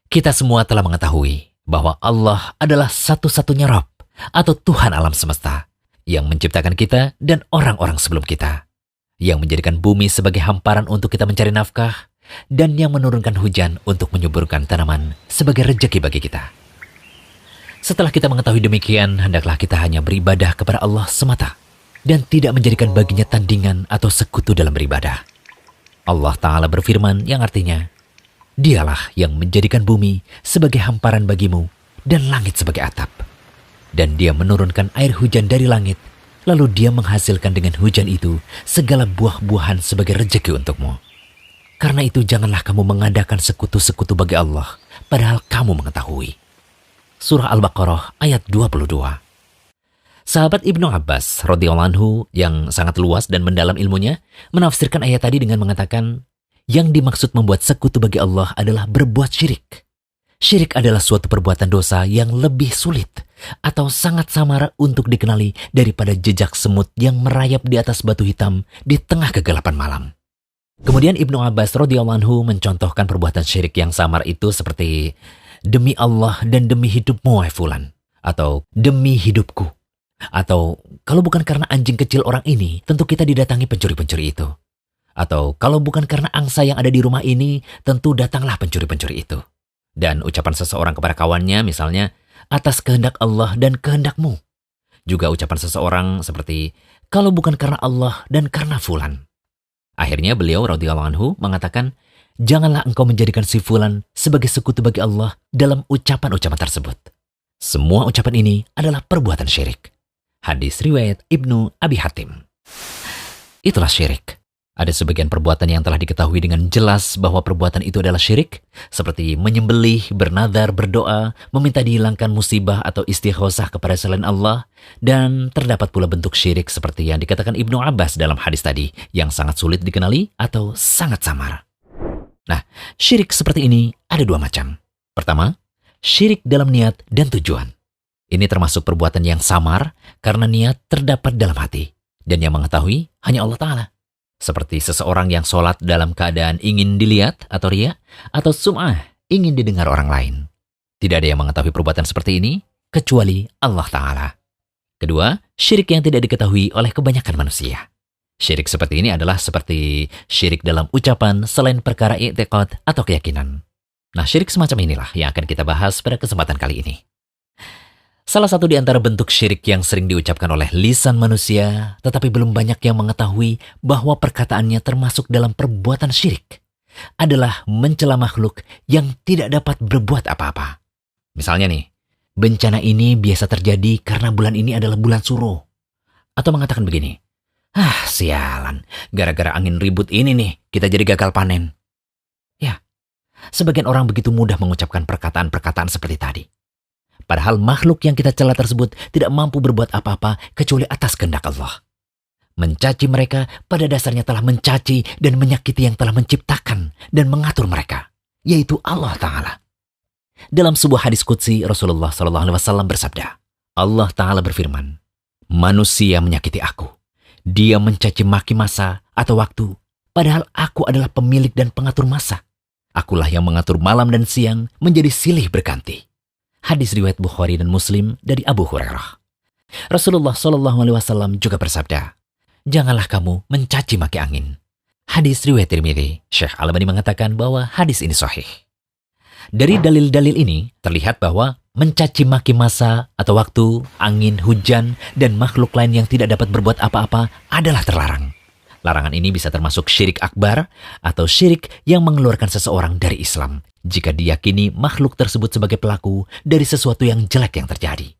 Kita semua telah mengetahui bahwa Allah adalah satu-satunya Rabb atau Tuhan alam semesta yang menciptakan kita dan orang-orang sebelum kita, yang menjadikan bumi sebagai hamparan untuk kita mencari nafkah, dan yang menurunkan hujan untuk menyuburkan tanaman sebagai rejeki bagi kita. Setelah kita mengetahui demikian, hendaklah kita hanya beribadah kepada Allah semata dan tidak menjadikan baginya tandingan atau sekutu dalam beribadah. Allah Ta'ala berfirman yang artinya, Dialah yang menjadikan bumi sebagai hamparan bagimu dan langit sebagai atap. Dan Dia menurunkan air hujan dari langit, lalu Dia menghasilkan dengan hujan itu segala buah-buahan sebagai rejeki untukmu. Karena itu janganlah kamu mengadakan sekutu-sekutu bagi Allah, padahal kamu mengetahui. Surah Al-Baqarah ayat 22. Sahabat Ibnu Abbas radhiyallahu anhu yang sangat luas dan mendalam ilmunya menafsirkan ayat tadi dengan mengatakan, yang dimaksud membuat sekutu bagi Allah adalah berbuat syirik. Syirik adalah suatu perbuatan dosa yang lebih sulit atau sangat samar untuk dikenali daripada jejak semut yang merayap di atas batu hitam di tengah kegelapan malam. Kemudian Ibnu Abbas radhiyallahu anhu mencontohkan perbuatan syirik yang samar itu seperti demi Allah dan demi hidupmu wahai fulan, atau demi hidupku, atau kalau bukan karena anjing kecil orang ini tentu kita didatangi pencuri-pencuri itu. Atau kalau bukan karena angsa yang ada di rumah ini, tentu datanglah pencuri-pencuri itu. Dan ucapan seseorang kepada kawannya misalnya, atas kehendak Allah dan kehendakmu. Juga ucapan seseorang seperti, kalau bukan karena Allah dan karena fulan. Akhirnya beliau radhiyallahu anhu mengatakan, janganlah engkau menjadikan si fulan sebagai sekutu bagi Allah dalam ucapan-ucapan tersebut. Semua ucapan ini adalah perbuatan syirik. Hadis riwayat Ibnu Abi Hatim. Itulah syirik. Ada sebagian perbuatan yang telah diketahui dengan jelas bahwa perbuatan itu adalah syirik, seperti menyembelih, bernadar, berdoa, meminta dihilangkan musibah atau istighosah kepada selain Allah, dan terdapat pula bentuk syirik seperti yang dikatakan Ibnu Abbas dalam hadis tadi, yang sangat sulit dikenali atau sangat samar. Nah, syirik seperti ini ada dua macam. Pertama, syirik dalam niat dan tujuan. Ini termasuk perbuatan yang samar karena niat terdapat dalam hati, dan yang mengetahui hanya Allah Ta'ala. Seperti seseorang yang sholat dalam keadaan ingin dilihat atau riya, atau sum'ah, ingin didengar orang lain. Tidak ada yang mengetahui perbuatan seperti ini, kecuali Allah Ta'ala. Kedua, syirik yang tidak diketahui oleh kebanyakan manusia. Syirik seperti ini adalah seperti syirik dalam ucapan selain perkara i'tiqad atau keyakinan. Nah, syirik semacam inilah yang akan kita bahas pada kesempatan kali ini. Salah satu di antara bentuk syirik yang sering diucapkan oleh lisan manusia, tetapi belum banyak yang mengetahui bahwa perkataannya termasuk dalam perbuatan syirik, adalah mencela makhluk yang tidak dapat berbuat apa-apa. Misalnya nih, bencana ini biasa terjadi karena bulan ini adalah bulan suruh. Atau mengatakan begini, sialan, gara-gara angin ribut ini nih, kita jadi gagal panen. Ya, sebagian orang begitu mudah mengucapkan perkataan-perkataan seperti tadi. Padahal makhluk yang kita cela tersebut tidak mampu berbuat apa-apa kecuali atas kehendak Allah. Mencaci mereka pada dasarnya telah mencaci dan menyakiti yang telah menciptakan dan mengatur mereka, yaitu Allah Ta'ala. Dalam sebuah hadis qudsi, Rasulullah SAW bersabda, Allah Ta'ala berfirman, manusia menyakiti aku. Dia mencaci maki masa atau waktu, padahal aku adalah pemilik dan pengatur masa. Akulah yang mengatur malam dan siang menjadi silih berganti. Hadis riwayat Bukhari dan Muslim dari Abu Hurairah. Rasulullah SAW juga bersabda, janganlah kamu mencaci maki angin. Hadis riwayat Tirmidzi. Syekh Al-Albani mengatakan bahwa hadis ini sahih. Dari dalil-dalil ini terlihat bahwa mencaci maki masa atau waktu, angin, hujan, dan makhluk lain yang tidak dapat berbuat apa-apa adalah terlarang. Larangan ini bisa termasuk syirik akbar atau syirik yang mengeluarkan seseorang dari Islam jika diyakini makhluk tersebut sebagai pelaku dari sesuatu yang jelek yang terjadi.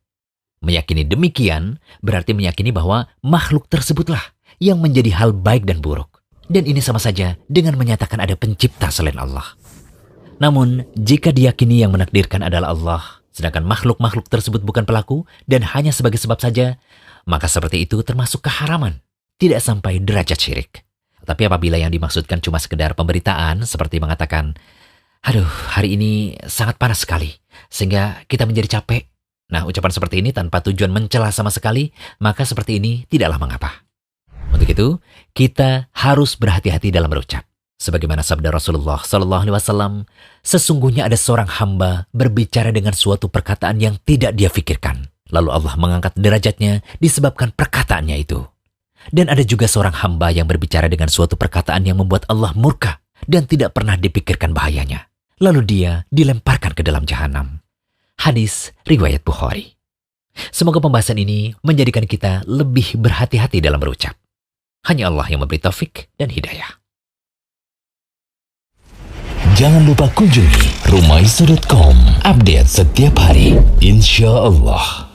Meyakini demikian berarti meyakini bahwa makhluk tersebutlah yang menjadi hal baik dan buruk. Dan ini sama saja dengan menyatakan ada pencipta selain Allah. Namun, jika diyakini yang menakdirkan adalah Allah, sedangkan makhluk-makhluk tersebut bukan pelaku dan hanya sebagai sebab saja, maka seperti itu termasuk keharaman. Tidak sampai derajat syirik. Tapi apabila yang dimaksudkan cuma sekedar pemberitaan, seperti mengatakan, aduh, hari ini sangat panas sekali, sehingga kita menjadi capek. Nah, ucapan seperti ini tanpa tujuan mencela sama sekali, maka seperti ini tidaklah mengapa. Untuk itu, kita harus berhati-hati dalam berucap. Sebagaimana sabda Rasulullah Sallallahu Alaihi Wasallam, sesungguhnya ada seorang hamba berbicara dengan suatu perkataan yang tidak dia pikirkan. Lalu Allah mengangkat derajatnya disebabkan perkataannya itu. Dan ada juga seorang hamba yang berbicara dengan suatu perkataan yang membuat Allah murka dan tidak pernah dipikirkan bahayanya. Lalu dia dilemparkan ke dalam jahanam. Hadis riwayat Bukhari. Semoga pembahasan ini menjadikan kita lebih berhati-hati dalam berucap. Hanya Allah yang memberi taufik dan hidayah. Jangan lupa kunjungi rumaiso.com. Update setiap hari, insya Allah.